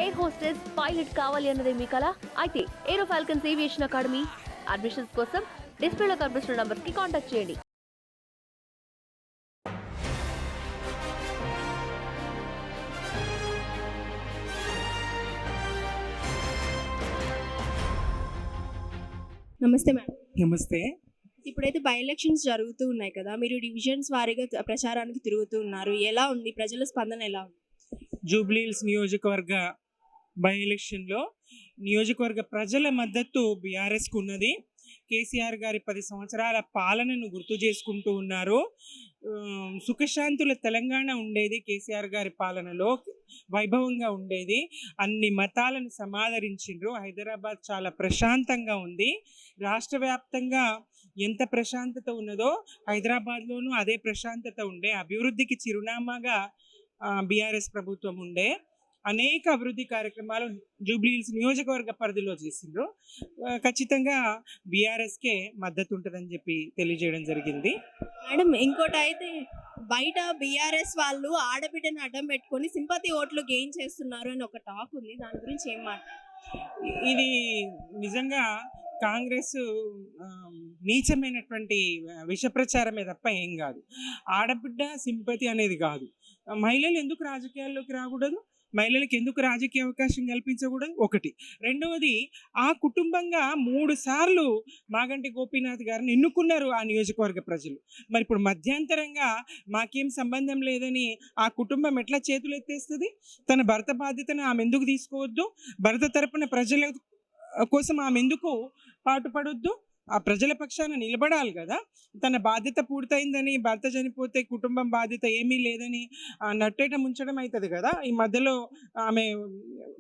Air hostess pilot కావాలి అన్నదే మీ కల అయితే ఏరో ఫాల్కన్స్ ఏవియేషన్ అకాడమీ అడ్మిషన్స్ కోసం డిస్ప్లేలో కనిపిస్తున్న నంబర్స్ కి కాంటాక్ట్ చేయండి. నమస్తే మేడం. నమస్తే. ఇప్పుడైతే బై ఎలక్షన్స్ జరుగుతూ ఉన్నాయి కదా, మీరు డివిజన్స్ వారీగా ప్రచారానికి తిరుగుతూ ఉన్నారు. ఎలా ఉంది, ప్రజల స్పందన ఎలా ఉంది? జూబ్లీహిల్స్ నియోజకవర్గ బై ఎలక్షన్లో నియోజకవర్గ ప్రజల మద్దతు బీఆర్ఎస్కు ఉన్నది. కేసీఆర్ గారి 10 సంవత్సరాల పాలనను గుర్తు చేసుకుంటూ ఉన్నారు. సుఖశాంతుల తెలంగాణ ఉండేది కేసీఆర్ గారి పాలనలో, వైభవంగా ఉండేది. అన్ని మతాలను సమాదరించిండ్రు. హైదరాబాద్ చాలా ప్రశాంతంగా ఉంది. రాష్ట్ర వ్యాప్తంగా ఎంత ప్రశాంతత ఉన్నదో హైదరాబాద్లోనూ అదే ప్రశాంతత ఉండే. అభివృద్ధికి చిరునామాగా బీఆర్ఎస్ ప్రభుత్వం ఉండే. అనేక అభివృద్ధి కార్యక్రమాలు జూబ్లీహిల్స్ నియోజకవర్గ పరిధిలో చేసిండ్రు. ఖచ్చితంగా బీఆర్ఎస్కే మద్దతు ఉంటుందని చెప్పి తెలియజేయడం జరిగింది. మేడం, ఇంకోటి అయితే బయట బీఆర్ఎస్ వాళ్ళు ఆడబిడ్డను అడ్డం పెట్టుకొని సింపతి ఓట్లు గెయిన్ చేస్తున్నారు అని ఒక టాక్ ఉంది. దాని గురించి ఏం మాట? ఇది నిజంగా కాంగ్రెస్ నీచమైనటువంటి విష ప్రచారమే తప్ప ఏం కాదు. ఆడబిడ్డ సింపతి అనేది కాదు. మహిళలు ఎందుకు రాజకీయాల్లోకి రాకూడదు, మహిళలకు ఎందుకు రాజకీయ అవకాశం కల్పించకూడదు ఒకటి. రెండవది, ఆ కుటుంబంగా 3 సార్లు మాగంటి గోపీనాథ్ గారిని ఎన్నుకున్నారు ఆ నియోజకవర్గ ప్రజలు. మరి ఇప్పుడు మధ్యాంతరంగా మాకేం సంబంధం లేదని ఆ కుటుంబం ఎట్లా చేతులు ఎత్తేస్తుంది? తన భర్త బాధ్యతను ఆమె ఎందుకు తీసుకోవద్దు? భర్త తరపున ప్రజల కోసం ఆమె ఎందుకు పాటుపడొద్దు? ఆ ప్రజల పక్షాన నిలబడాలి కదా. తన బాధ్యత పూర్తయిందని, భర్త చనిపోతే కుటుంబం బాధ్యత ఏమీ లేదని నట్టేట ముంచడం అవుతుంది కదా. ఈ మధ్యలో ఆమె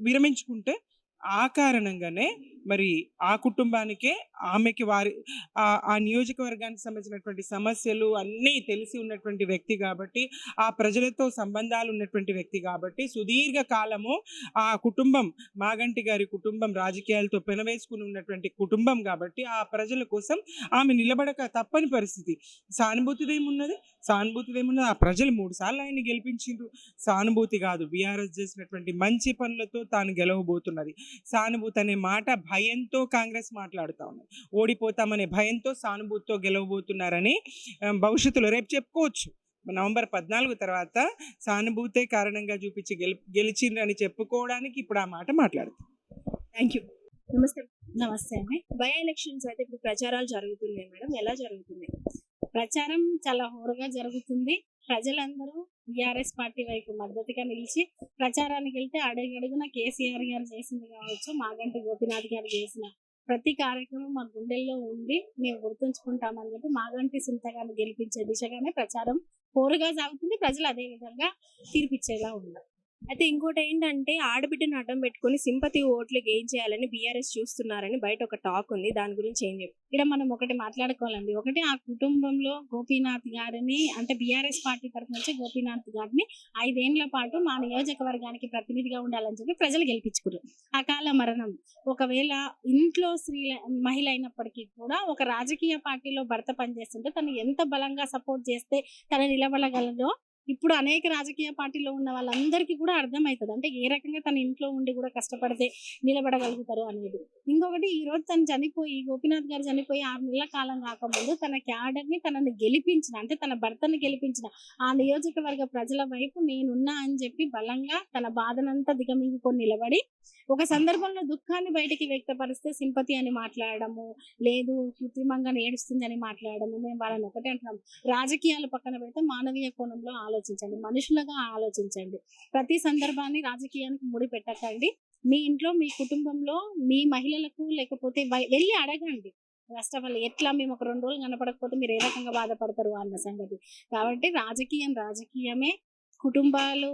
విరమించుకుంటే ఆ కారణంగానే మరి ఆ కుటుంబానికే, ఆమెకి ఆ నియోజకవర్గానికి సంబంధించినటువంటి సమస్యలు అన్నీ తెలిసి ఉన్నటువంటి వ్యక్తి కాబట్టి, ఆ ప్రజలతో సంబంధాలు ఉన్నటువంటి వ్యక్తి కాబట్టి, సుదీర్ఘ కాలము ఆ కుటుంబం, మాగంటి గారి కుటుంబం రాజకీయాలతో పెనవేసుకుని ఉన్నటువంటి కుటుంబం కాబట్టి ఆ ప్రజల కోసం ఆమె నిలబడక తప్పని పరిస్థితి. సానుభూతిదేమున్నది? ఆ ప్రజలు 3 సార్లు ఆయన్ని గెలిపించిండ్రు. సానుభూతి కాదు, బీఆర్ఎస్ చేసినటువంటి మంచి పనులతో తాను గెలవబోతున్నది. సానుభూతి అనే మాట భయంతో కాంగ్రెస్ మాట్లాడుతూ ఉన్నది. ఓడిపోతామనే భయంతో సానుభూతితో గెలవబోతున్నారని భవిష్యత్తులో రేపు చెప్పుకోవచ్చు. నవంబర్ 14 తర్వాత సానుభూతే కారణంగా చూపించి గెలిచిండ్రని చెప్పుకోవడానికి ఇప్పుడు ఆ మాట మాట్లాడుతాం. Thank you. నమస్తే. నమస్తే అండి. బై ఎలక్షన్స్ అయితే ఇప్పుడు ప్రచారాలు జరుగుతున్నాయి మేడం, ఎలా జరుగుతున్నాయి? ప్రచారం చాలా హోరుగా జరుగుతుంది. ప్రజలందరూ బీఆర్ఎస్ పార్టీ వైపు మద్దతుగా నిలిచి ప్రచారానికి వెళ్తే అడుగడుగున కేసీఆర్ గారు చేసింది కావచ్చు, మాగంటి గోపీనాథ్ గారు చేసిన ప్రతి కార్యక్రమం మా గుండెల్లో ఉంది, మేము గుర్తుంచుకుంటామని చెప్పి మాగంటి సునీత గారిని గెలిపించే దిశగానే ప్రచారం హోరుగా సాగుతుంది. ప్రజలు అదే విధంగా తీర్పిచ్చేలా ఉన్నారు. అయితే ఇంకోటి ఏంటంటే, ఆడబిడ్డను అడ్డం పెట్టుకొని సింపతి ఓట్లు గెయిన్ చేయాలని బీఆర్ఎస్ చూస్తున్నారని బయట ఒక టాక్ ఉంది. దాని గురించి ఏం చెప్పు? ఇక్కడ మనం ఒకటి మాట్లాడుకోవాలండి. ఒకటి, ఆ కుటుంబంలో గోపీనాథ్ గారిని, అంటే బీఆర్ఎస్ పార్టీ తరఫు నుంచి గోపీనాథ్ గారిని 5 ఏళ్ల పాటు మా నియోజకవర్గానికి ప్రతినిధిగా ఉండాలని చెప్పి ప్రజలు గెలిపించుకున్నారు. అకాల మరణం. ఒకవేళ ఇంట్లో మహిళ అయినప్పటికీ కూడా ఒక రాజకీయ పార్టీలో భర్త పనిచేస్తుంటే తను ఎంత బలంగా సపోర్ట్ చేస్తే తను నిలబడగలదో ఇప్పుడు అనేక రాజకీయ పార్టీలో ఉన్న వాళ్ళందరికీ కూడా అర్థమవుతుంది. అంటే ఏ రకంగా తన ఇంట్లో ఉండి కూడా కష్టపడితే నిలబడగలుగుతారు అనేది. ఇంకొకటి, ఈ రోజు తను చనిపోయి, గోపీనాథ్ గారు చనిపోయి 6 నెలల కాలం కాకముందు తన క్యాడర్ని, తనని గెలిపించిన, అంటే తన భర్తని గెలిపించిన ఆ నియోజకవర్గ ప్రజల వైపు నేనున్నా అని చెప్పి బలంగా తన బాధనంతా దిగమింగుకొని నిలబడి, ఒక సందర్భంలో దుఃఖాన్ని బయటికి వ్యక్తపరిస్తే సింపతి అని మాట్లాడడము, లేదు కృత్రిమంగా ఏడుస్తుంది అని మాట్లాడడము. మేము వాళ్ళని ఒకటే అంటున్నాం, రాజకీయాలు పక్కన పెడితే మానవీయ కోణంలో ఆలోచించండి, మనుషులుగా ఆలోచించండి. ప్రతి సందర్భాన్ని రాజకీయానికి ముడి పెట్టకండి. మీ ఇంట్లో, మీ కుటుంబంలో, మీ మహిళలకు లేకపోతే వెళ్ళి అడగండి. ఫస్ట్ ఆఫ్ ఆల్, ఎట్లా మేము ఒక 2 రోజులు కనపడకపోతే మీరు ఏ రకంగా బాధపడతారు అన్న సంగతి. కాబట్టి రాజకీయమే, కుటుంబాలు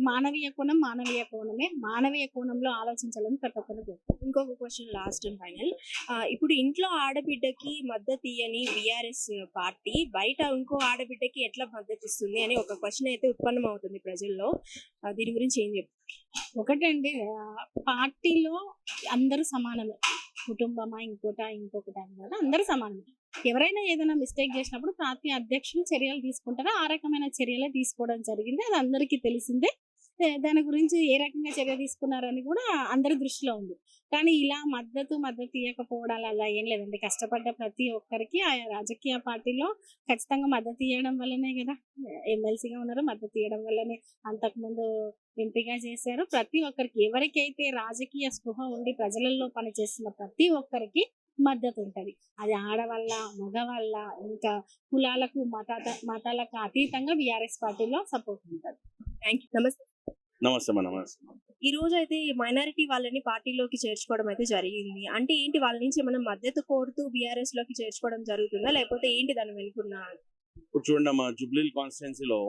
మానవీయ కోణమే, మానవీయ కోణంలో ఆలోచించాలని ప్రతి ఒక్కరు. ఇంకొక క్వశ్చన్, లాస్ట్ అండ్ ఫైనల్. ఇప్పుడు ఇంట్లో ఆడబిడ్డకి మద్దతు ఇయ్యని బీఆర్ఎస్ పార్టీ బయట ఇంకో ఆడబిడ్డకి ఎట్లా మద్దతు ఇస్తుంది అని ఒక క్వశ్చన్ అయితే ఉత్పన్నం అవుతుంది ప్రజల్లో. దీని గురించి ఏం చెప్తారు? ఒకటండి, పార్టీలో అందరూ సమానమే. కుటుంబమా ఇంకొకటి అని కదా, అందరూ సమానమే. ఎవరైనా ఏదైనా మిస్టేక్ చేసినప్పుడు పార్టీ అధ్యక్షులు చర్యలు తీసుకుంటారో ఆ రకమైన చర్యలే తీసుకోవడం జరిగింది. అది అందరికీ తెలిసిందే. దాని గురించి ఏ రకంగా చర్య తీసుకున్నారని కూడా అందరి దృష్టిలో ఉంది. కానీ ఇలా మద్దతు ఇవ్వకపోవడాలు అలా ఏం లేదండి. కష్టపడ్డ ప్రతి ఒక్కరికి ఆయా రాజకీయ పార్టీలో ఖచ్చితంగా మద్దతు ఇవ్వడం వల్లనే కదా ఎమ్మెల్సీగా ఉన్నారు. మద్దతు ఇవ్వడం వల్లనే అంతకుముందు ఎంపీగా చేశారు. ప్రతి ఒక్కరికి ఎవరికైతే రాజకీయ స్పృహ ఉండి ప్రజలలో పనిచేస్తున్న ప్రతి ఒక్కరికి మద్దతు ఉంటది. అది ఆడవాళ్ళ, మగవాళ్ళ, ఇంకా కులాలకు మతాలకు అతీతంగా బీఆర్ఎస్ పార్టీలో సపోర్ట్ ఉంటది. Thank you. నమస్తే. నమస్తే మేడం. నమస్తే. ఈ రోజు అయితే మైనారిటీ వాళ్ళని పార్టీలోకి చేర్చుకోవడం అయితే జరిగింది. అంటే ఏంటి, వాళ్ళ నుంచి మనం మద్దతు కోరుతూ బీఆర్ఎస్ లోకి చేర్చుకోవడం జరుగుతుందా, లేకపోతే ఏంటి దాని వెనుకున్న? ఇప్పుడు చూడండి మా జూబ్లీ కాన్స్టిట్యున్సీలో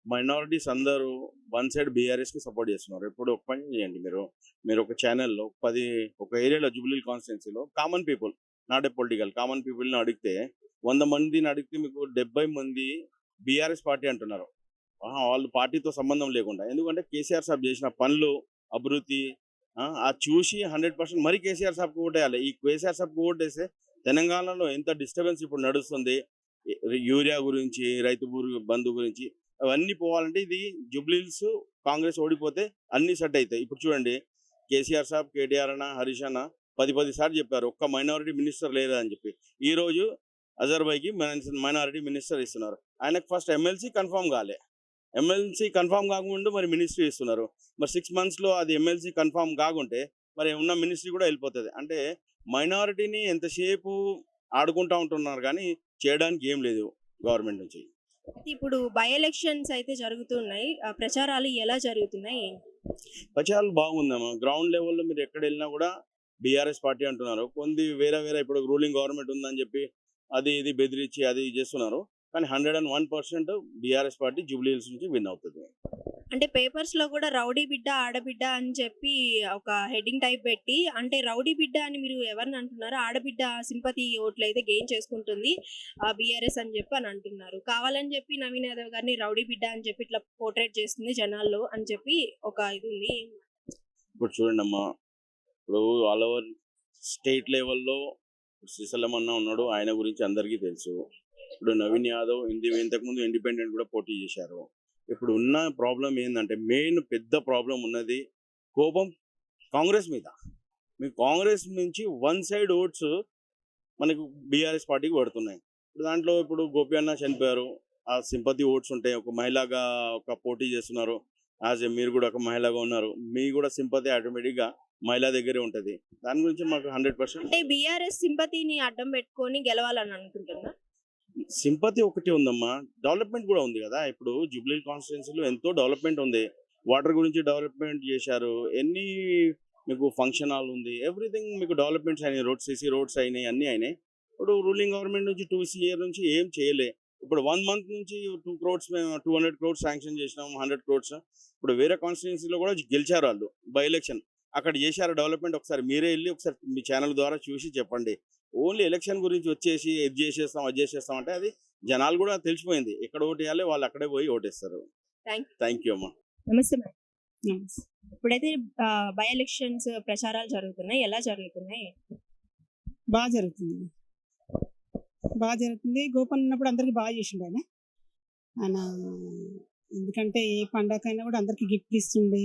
మైనారిటీస్ అందరూ వన్ సైడ్ బీఆర్ఎస్ కి సపోర్ట్ చేస్తున్నారు. ఇప్పుడు ఒక పని చేయండి, మీరు ఒక ఛానల్లో ఒక ఏరియాలో జూబ్లీ కాన్స్టిట్యున్సీలో common people, not a political common పీపుల్ని అడిగితే 100 మందిని అడిగితే మీకు 70 మంది బీఆర్ఎస్ పార్టీ అంటున్నారు. వాళ్ళు పార్టీతో సంబంధం లేకుండా. ఎందుకంటే కేసీఆర్ సాబ్ చేసిన పనులు, అభివృద్ధి అది చూసి 100% మరి కేసీఆర్ సాబ్కి ఓటేయాలి. ఈ కేసీఆర్ సాబ్కి ఓటేస్తే తెలంగాణలో ఎంత డిస్టర్బెన్స్ ఇప్పుడు నడుస్తుంది, యూరియా గురించి, రైతు బంధు గురించి అవన్నీ పోవాలంటే ఇది జూబ్లీహిల్స్ కాంగ్రెస్ ఓడిపోతే అన్ని సెట్ అవుతాయి. ఇప్పుడు చూడండి కేసీఆర్ సాబ్, కేటీఆర్ అన్న, హరీష్ అన్న 10 సార్లు చెప్పారు ఒక్క మైనారిటీ మినిస్టర్ లేదని చెప్పి. ఈ రోజు అజర్ భాయ్కి మైనారిటీ మినిస్టర్ ఇస్తున్నారు. ఆయనకు ఫస్ట్ ఎమ్మెల్సీ కన్ఫర్మ్ కాలే. ఎమ్మెల్సీ కన్ఫర్మ్ కాకుండా మరి మినిస్ట్రీ ఇస్తున్నారు. మరి 6 monthsలో అది ఎమ్మెల్సీ కన్ఫర్మ్ కాకుంటే మరి ఉన్న మినిస్ట్రీ కూడా వెళ్ళిపోతుంది. అంటే మైనారిటీని ఎంతసేపు ఆడుకుంటా ఉంటున్నారు కానీ చేయడానికి ఏం లేదు గవర్నమెంట్ నుంచి. ఇప్పుడు బై ఎలక్షన్స్ అయితే జరుగుతున్నాయి. ప్రచారాలు ఎలా జరుగుతున్నాయి, ఏంటి? ప్రచారాలు బాగుందమ్మా. గ్రౌండ్ లెవెల్లో మీరు ఎక్కడ వెళ్ళినా కూడా బీఆర్ఎస్ పార్టీ అంటున్నారు. వేరే ఇప్పుడు రూలింగ్ గవర్నమెంట్ ఉందని చెప్పి అది ఇది బెదిరించి అది చేస్తున్నారు. కానీ 101% బీఆర్ఎస్ పార్టీ జూబ్లీహిల్స్ నుంచి విన్ అవుతుంది. అంటే పేపర్స్ లో కూడా రౌడీ బిడ్డ, ఆడబిడ్డ అని చెప్పి ఒక హెడ్డింగ్ టైప్ పెట్టి, అంటే రౌడీ బిడ్డ అని మీరు ఎవరిని అంటున్నారు, ఆడబిడ్డ సింపతి ఓట్లు అయితే గెయిన్ చేసుకుంటుంది బీఆర్ఎస్ అని చెప్పి అని అంటున్నారు. కావాలని చెప్పి నవీన్ యాదవ్ గారిని రౌడీ బిడ్డ అని చెప్పి ఇట్లా పోర్ట్రేట్ చేస్తుంది జనాల్లో అని చెప్పి ఒక ఇది ఉంది. ఇప్పుడు చూడండి అమ్మా, ఇప్పుడు ఆల్ ఓవర్ స్టేట్ లెవెల్లో శ్రీశైలం అన్న ఉన్నాడు, ఆయన గురించి అందరికీ తెలుసు. ఇప్పుడు నవీన్ యాదవ్ ఇంతకుముందు ఇండిపెండెంట్ కూడా పోటీ చేశారు. ఇప్పుడు ఉన్న ప్రాబ్లం ఏంటంటే మెయిన్ పెద్ద ప్రాబ్లం ఉన్నది కోపం కాంగ్రెస్ మీద. మీ కాంగ్రెస్ నుంచి వన్ సైడ్ ఓట్స్ మనకు బీఆర్ఎస్ పార్టీకి పడుతున్నాయి. దాంట్లో ఇప్పుడు గోపి అన్న చనిపోయారు, ఆ సింపతి ఓట్స్ ఉంటాయి. ఒక మహిళగా ఒక పోటీ చేస్తున్నారు, మీరు కూడా ఒక మహిళగా ఉన్నారు, మీ కూడా సింపతి ఆటోమేటిక్గా మహిళా దగ్గరే ఉంటుంది. దాని గురించి మాకు 100% అంటే బీఆర్ఎస్ సింపతిని అడ్డం పెట్టుకొని గెలవాలని అనుకుంటున్నా. సింపతి ఒకటి ఉందమ్మా, డెవలప్మెంట్ కూడా ఉంది కదా. ఇప్పుడు జూబ్లీ కాన్స్టిట్యున్సీలో ఎంతో డెవలప్మెంట్ ఉంది. వాటర్ గురించి డెవలప్మెంట్ చేశారు, ఎన్ని మీకు ఫంక్షన్ హాల్ ఉంది, ఎవ్రీథింగ్ మీకు డెవలప్మెంట్స్ అయినాయి. సీసీ రోడ్స్ అయినాయి, అన్నీ అయినాయి. ఇప్పుడు రూలింగ్ గవర్నమెంట్ నుంచి 2 years నుంచి ఏం చేయలే. ఇప్పుడు 1 month నుంచి 200 crores శాంక్షన్ చేసినాం, 100 crores. ఇప్పుడు వేరే కాన్స్టిట్యున్సీలో కూడా గెలిచారు వాళ్ళు బై ఎలక్షన్, అక్కడ చేశారు డెవలప్మెంట్. ఒకసారి మీరే వెళ్ళి ఒకసారి మీ ఛానల్ ద్వారా చూసి చెప్పండి. ఓన్లీ ఎలక్షన్ గురించి వచ్చేసి ఇది చేసేస్తాం అది చేసేస్తాం అంటే అది జనాలు కూడా తెలిసిపోయింది. ఎక్కడ ఓటు వేయాలి వాళ్ళు అక్కడే పోయి ఓటేస్తారు. థ్యాంక్ యూ అమ్మా. నమస్తే మేడం. ఇప్పుడైతే బై ఎలక్షన్స్ ప్రచారాలు జరుగుతున్నాయి, ఎలా జరుగుతున్నాయి? బాగా జరుగుతుంది. గోపన్ ఉన్నప్పుడు అందరికి బాగా చేసిండు ఆయన. ఎందుకంటే ఏ పండగకైనా కూడా అందరికి గిఫ్ట్ ఇస్తుండే,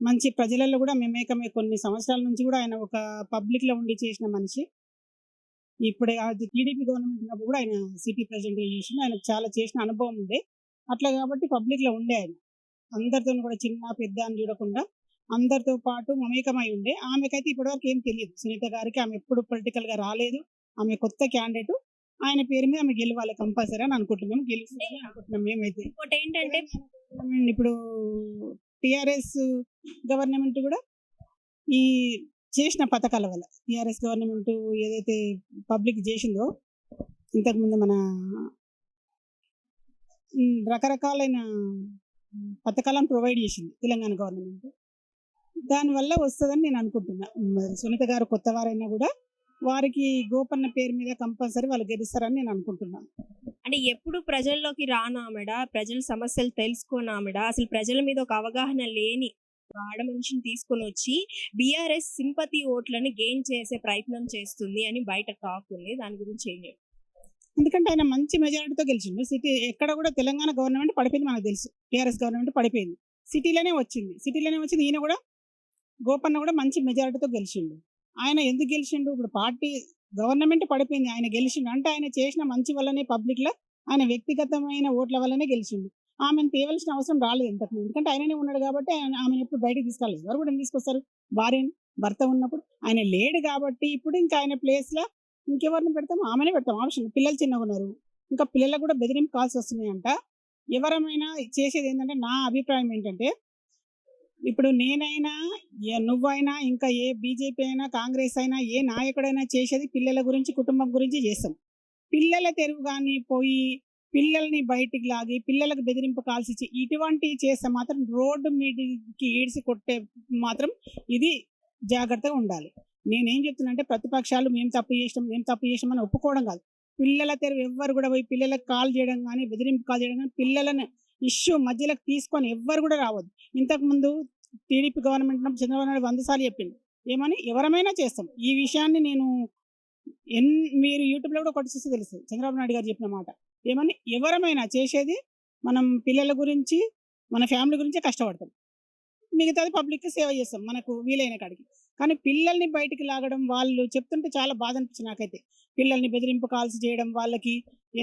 మంచి ప్రజలలో కూడా మేమేకమే. కొన్ని సంవత్సరాల నుంచి కూడా ఆయన ఒక పబ్లిక్లో ఉండి చేసిన మనిషి. ఇప్పుడు అది టీడీపీ గవర్నమెంట్ ఉన్నప్పుడు కూడా ఆయన సిటీ ప్రెసిడెంట్ చేసిన, ఆయనకు చాలా చేసిన అనుభవం ఉండే. అట్లా కాబట్టి పబ్లిక్లో ఉండే ఆయన అందరితో కూడా చిన్న పెద్ద అని చూడకుండా అందరితో పాటు మమేకమై ఉండే. ఆమెకైతే ఇప్పటివరకు ఏం తెలియదు సునీత గారికి. ఆమె ఎప్పుడు పొలిటికల్గా రాలేదు, ఆమె కొత్త క్యాండిడేట్. ఆయన పేరు మీద ఆమె గెలవాలి కంపల్సరీ అని అనుకుంటున్నాం, గెలుస్తుందని అనుకుంటున్నాం మేమైతే. ఇంకోటి ఏంటంటే ఇప్పుడు టిఆర్ఎస్ గవర్నమెంట్ కూడా ఈ చేసిన పథకాల వల్ల, టిఆర్ఎస్ గవర్నమెంట్ ఏదైతే పబ్లిక్ చేసిందో ఇంతకుముందు మన రకరకాలైన పథకాలను ప్రొవైడ్ చేసింది తెలంగాణ గవర్నమెంట్. దానివల్ల వస్తుందని నేను అనుకుంటున్నా. సునీత గారు కొత్త వారైనా కూడా వారికి గోపన్న పేరు మీద కంపల్సరీ వాళ్ళు గెలుస్తారని నేను అనుకుంటున్నాను. అంటే ఎప్పుడు ప్రజల్లోకి రానామెడ, ప్రజల సమస్యలు తెలుసుకోనామెడ, అసలు ప్రజల మీద ఒక అవగాహన లేని ఆడ మనిషిని తీసుకొని వచ్చి బీఆర్ఎస్ సింపతి ఓట్లను గెయిన్ చేసే ప్రయత్నం చేస్తుంది అని బయట టాక్ ఉంది. దాని గురించి ఏం చెప్పారు? ఎందుకంటే ఆయన మంచి మెజారిటీతో గెలిచిండు. సిటీ ఎక్కడ కూడా తెలంగాణ గవర్నమెంట్ పడిపోయింది మనకు తెలుసు, టీఆర్ఎస్ గవర్నమెంట్ పడిపోయింది. సిటీలోనే వచ్చింది ఈయన కూడా గోపన్న కూడా మంచి మెజారిటీతో గెలిచిండు. ఆయన ఎందుకు గెలిచిండు? ఇప్పుడు పార్టీ గవర్నమెంట్ పడిపోయింది, ఆయన గెలిచిండు అంటే ఆయన చేసిన మంచి వల్లనే పబ్లిక్లో ఆయన వ్యక్తిగతమైన ఓట్ల వల్లనే గెలిచిండు. ఆమెను తేవలసిన అవసరం రాలేదు ఇంతకుముందు, ఎందుకంటే ఆయననే ఉన్నాడు కాబట్టి ఆమెను ఎప్పుడు బయటకు తీసుకెళ్ళలేదు. ఎవరు కూడా తీసుకొస్తారు? భార్యని, భర్త ఉన్నప్పుడు. ఆయన లేడు కాబట్టి ఇప్పుడు ఇంకా ఆయన ప్లేస్లో ఇంకెవరిని పెడతాం? ఆమెనే పెడతాం ఆప్షన్. పిల్లలు చిన్నగా ఉన్నారు, ఇంకా పిల్లలకు కూడా బెదిరింపు కాల్స్ వస్తున్నాయంట. ఎవరమైనా చేసేది ఏంటంటే, నా అభిప్రాయం ఏంటంటే, ఇప్పుడు నేనైనా నువ్వైనా ఇంకా ఏ బీజేపీ అయినా కాంగ్రెస్ అయినా ఏ నాయకుడైనా చేసేది పిల్లల గురించి, కుటుంబం గురించి చేస్తాం. పిల్లల తెరువు కానీ పోయి పిల్లల్ని బయటికి లాగి పిల్లలకు బెదిరింపు కాల్స్ ఇచ్చి ఇటువంటివి చేస్తే మాత్రం రోడ్డు మీదకి ఈడ్చి కొట్టే మాత్రం ఇది జాగ్రత్తగా ఉండాలి. నేనేం చెప్తున్నా, ప్రతిపక్షాలు మేము తప్పు చేసినామని ఒప్పుకోవడం కాదు. పిల్లల తెరువు ఎవ్వరు కూడా పోయి పిల్లలకు కాల్ చేయడం కానీ బెదిరింపు కాల్ చేయడం కానీ పిల్లలను ఇష్యూ మధ్యలోకి తీసుకొని ఎవ్వరు కూడా రావద్దు. ఇంతకుముందు టీడీపీ గవర్నమెంట్ ఉన్నప్పుడు చంద్రబాబు నాయుడు 100 సార్లు చెప్పింది ఏమని, ఎవరమైనా చేస్తాం. ఈ విషయాన్ని నేను మీరు యూట్యూబ్లో కూడా కొట్టి చూస్తే తెలుస్తుంది చంద్రబాబు నాయుడు గారు చెప్పిన మాట ఏమని, ఎవరమైనా చేసేది మనం పిల్లల గురించి మన ఫ్యామిలీ గురించే కష్టపడతాం, మిగతాది పబ్లిక్కి సేవ చేస్తాం మనకు వీలైన కాడికి. కానీ పిల్లల్ని బయటికి లాగడం, వాళ్ళు చెప్తుంటే చాలా బాధ అనిపించింది నాకైతే. పిల్లల్ని బెదిరింపు కాల్స్ చేయడం, వాళ్ళకి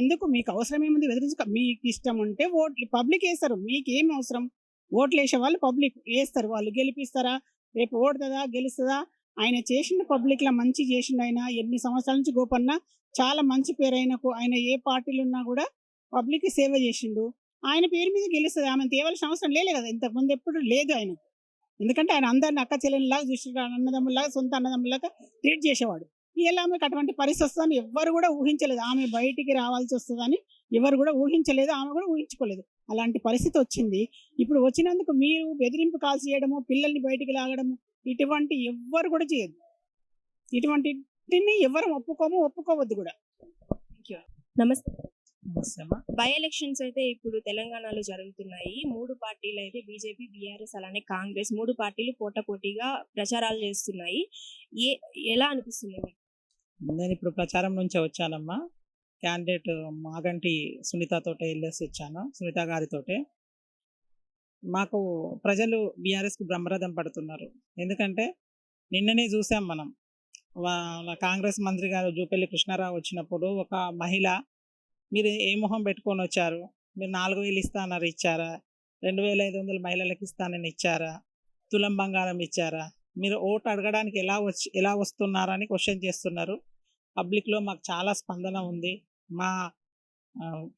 ఎందుకు? మీకు అవసరం ఏముంది బెదిరించక? మీకు ఇష్టం ఉంటే ఓట్లు పబ్లిక్ వేస్తారు, మీకు ఏం అవసరం? ఓట్లు వేసే వాళ్ళు పబ్లిక్ వేస్తారు, వాళ్ళు గెలిపిస్తారా? రేపు ఓడుతుందా గెలుస్తుందా? ఆయన చేసిన పబ్లిక్లో మంచి చేసిండు. ఆయన ఎన్ని సంవత్సరాల నుంచి గోపన్న చాలా మంచి పేరు ఆయనకు. ఆయన ఏ పార్టీలు ఉన్నా కూడా పబ్లిక్కి సేవ చేసిండు. ఆయన పేరు మీద గెలుస్తుంది, ఆమె తేవాల్సిన అవసరం లేదు కదా, ఇంతకుముందు ఎప్పుడు లేదు ఆయన. ఎందుకంటే ఆయన అందరిని అక్క చెల్లెనిలాగా చూసినాడు, అన్నదమ్ములాగా, సొంత అన్నదమ్ములాగా ట్రీట్ చేసేవాడు. ఇలా ఆమెకు అటువంటి పరిస్థితి వస్తుందని ఎవ్వరు కూడా ఊహించలేదు. ఆమె బయటికి రావాల్సి వస్తుందని ఎవరు కూడా ఊహించలేదు, ఆమె కూడా ఊహించుకోలేదు. అలాంటి పరిస్థితి వచ్చింది. ఇప్పుడు వచ్చినందుకు మీరు బెదిరింపు కాల్స్ చేయడము, పిల్లల్ని బయటికి లాగడము, ఇటువంటి ఎవ్వరు కూడా చేయదు. ఇటువంటిని ఎవరు ఒప్పుకోవద్దు కూడా. నమస్తే. నమస్తే అమ్మా. బై ఎలక్షన్స్ అయితే ఇప్పుడు తెలంగాణలో జరుగుతున్నాయి. 3 పార్టీలు అయితే బీజేపీ, బీఆర్ఎస్ అలానే కాంగ్రెస్ 3 పార్టీలు పోటాపోటీగా ప్రచారాలు చేస్తున్నాయి. ఎలా అనిపిస్తుంది మీకు? నేను ఇప్పుడు ప్రచారం నుంచే వచ్చానమ్మా. క్యాండిడేట్ మాగంటి సునీతతోటే వెళ్ళేసి వచ్చాను, సునీత గారితోటే. మాకు ప్రజలు బీఆర్ఎస్కు బ్రహ్మరథం పడుతున్నారు. ఎందుకంటే నిన్ననే చూసాం మనం, వాళ్ళ కాంగ్రెస్ మంత్రి గారు జూపల్లి కృష్ణారావు వచ్చినప్పుడు ఒక మహిళ, మీరు ఏ మొహం పెట్టుకొని వచ్చారు, మీరు 4,000 ఇస్తానన్నారు, ఇచ్చారా? 2,500 మహిళలకు ఇస్తానని ఇచ్చారా? తులం బంగారం ఇచ్చారా? మీరు ఓటు అడగడానికి ఎలా వస్తున్నారని క్వశ్చన్ చేస్తున్నారు. పబ్లిక్లో మాకు చాలా స్పందన ఉంది. మా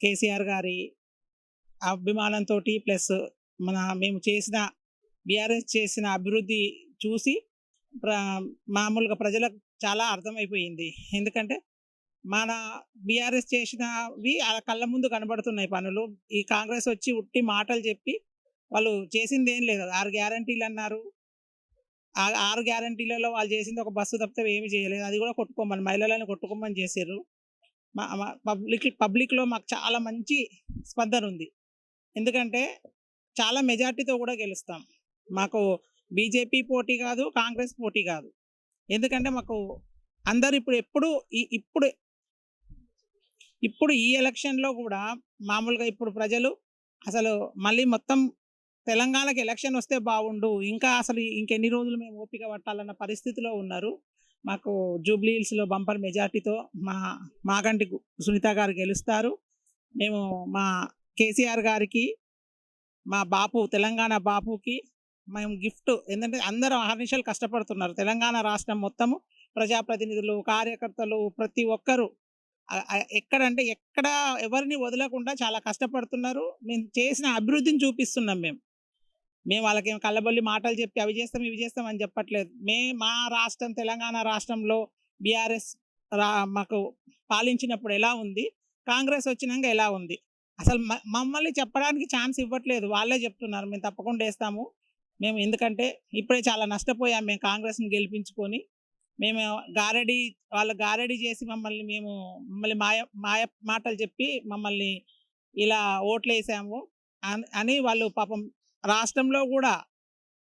కేసీఆర్ గారి అభిమానంతో ప్లస్ మేము చేసిన బీఆర్ఎస్ చేసిన అభివృద్ధి చూసి మామూలుగా ప్రజలకు చాలా అర్థమైపోయింది. ఎందుకంటే మన బీఆర్ఎస్ చేసినవి కళ్ళ ముందు కనబడుతున్నాయి పనులు. ఈ కాంగ్రెస్ వచ్చి ఉట్టి మాటలు చెప్పి వాళ్ళు చేసింది ఏం లేదు. 6 గ్యారంటీలు అన్నారు. ఆ 6 గ్యారంటీలలో వాళ్ళు చేసింది ఒక బస్సు తప్పితే ఏమి చేయలేదు. అది కూడా కొట్టుకోమని, మహిళలను కొట్టుకోమని చేశారు. పబ్లిక్లో మాకు చాలా మంచి స్పందన ఉంది. ఎందుకంటే చాలా మెజార్టీతో కూడా గెలుస్తాం. మాకు బీజేపీ పోటీ కాదు, కాంగ్రెస్ పోటీ కాదు. ఎందుకంటే మాకు అందరు ఇప్పుడు ఈ ఎలక్షన్లో కూడా మామూలుగా ఇప్పుడు ప్రజలు అసలు మళ్ళీ మొత్తం తెలంగాణకి ఎలక్షన్ వస్తే బాగుండు, ఇంకా అసలు ఇంకెన్ని రోజులు మేము ఓపిక పట్టాలన్న పరిస్థితిలో ఉన్నారు. మాకు జూబ్లీ హిల్స్లో బంపర్ మెజార్టీతో మాగంటి సునీత గారు గెలుస్తారు. మేము మా కేసీఆర్ గారికి, మా బాపు తెలంగాణ బాపుకి మేము గిఫ్ట్, ఎందుకంటే అందరూ అహర్నిశలు కష్టపడుతున్నారు. తెలంగాణ రాష్ట్రం మొత్తము ప్రజాప్రతినిధులు, కార్యకర్తలు, ప్రతి ఒక్కరు ఎక్కడ ఎవరిని వదలకుండా చాలా కష్టపడుతున్నారు. మేము చేసిన అభివృద్ధిని చూపిస్తున్నాం. మేము వాళ్ళకి కళ్ళబొల్లి మాటలు చెప్పి అవి చేస్తాం ఇవి చేస్తాం అని చెప్పట్లేదు. మా రాష్ట్రం తెలంగాణ రాష్ట్రంలో బీఆర్ఎస్ మాకు పాలించినప్పుడు ఎలా ఉంది, కాంగ్రెస్ వచ్చినాక ఎలా ఉంది, అసలు మమ్మల్ని చెప్పడానికి ఛాన్స్ ఇవ్వట్లేదు. వాళ్ళే చెప్తున్నారు మేము తప్పకుండా వేస్తాము. మేము ఎందుకంటే ఇప్పుడే చాలా నష్టపోయాం. మేము కాంగ్రెస్ని గెలిపించుకొని మేము వాళ్ళు గారడీ చేసి మమ్మల్ని మాయ మాటలు చెప్పి మమ్మల్ని ఇలా ఓట్లు వేసాము అని వాళ్ళు పాపం రాష్ట్రంలో కూడా,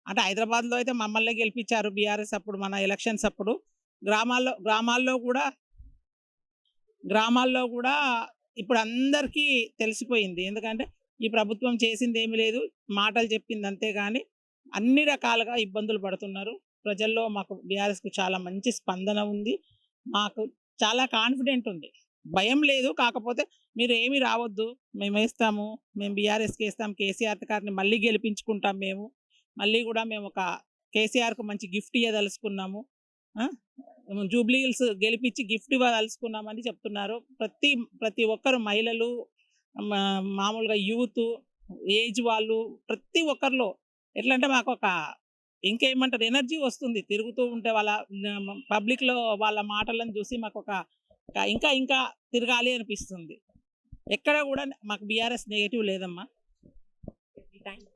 అంటే హైదరాబాద్లో అయితే మమ్మల్ని గెలిపించారు బీఆర్ఎస్ అప్పుడు, మన ఎలక్షన్స్ అప్పుడు. గ్రామాల్లో కూడా ఇప్పుడు అందరికీ తెలిసిపోయింది. ఎందుకంటే ఈ ప్రభుత్వం చేసింది ఏమీ లేదు, మాటలు చెప్పింది అంతే కానీ అన్ని రకాలుగా ఇబ్బందులు పడుతున్నారు ప్రజల్లో. మాకు బీఆర్ఎస్కు చాలా మంచి స్పందన ఉంది, మాకు చాలా కాన్ఫిడెంట్ ఉంది, భయం లేదు. కాకపోతే మీరు ఏమి రావద్దు, మేము వేస్తాము, మేము బీఆర్ఎస్కి వేస్తాం, కేసీఆర్ గారిని మళ్ళీ గెలిపించుకుంటాం, మేము మళ్ళీ కూడా మేము ఒక కేసీఆర్కు మంచి గిఫ్ట్ ఇవ్వదలుచుకున్నాము, జూబ్లీ హిల్స్ గెలిపించి గిఫ్ట్ ఇవ్వదలుచుకున్నామని చెప్తున్నారు. ప్రతి ఒక్కరు మహిళలు, మామూలుగా యూత్, ఏజ్ వాళ్ళు, ప్రతి ఒక్కరిలో ఎట్లా అంటే మాకు ఒక ఇంకేమంటారు ఎనర్జీ వస్తుంది తిరుగుతూ ఉంటే, వాళ్ళ పబ్లిక్లో వాళ్ళ మాటలను చూసి మాకు ఒక ఇంకా ఇంకా తిరగాలి అనిపిస్తుంది. ఎక్కడ కూడా మాకు బీఆర్ఎస్ నెగటివ్ లేదమ్మా. థ్యాంక్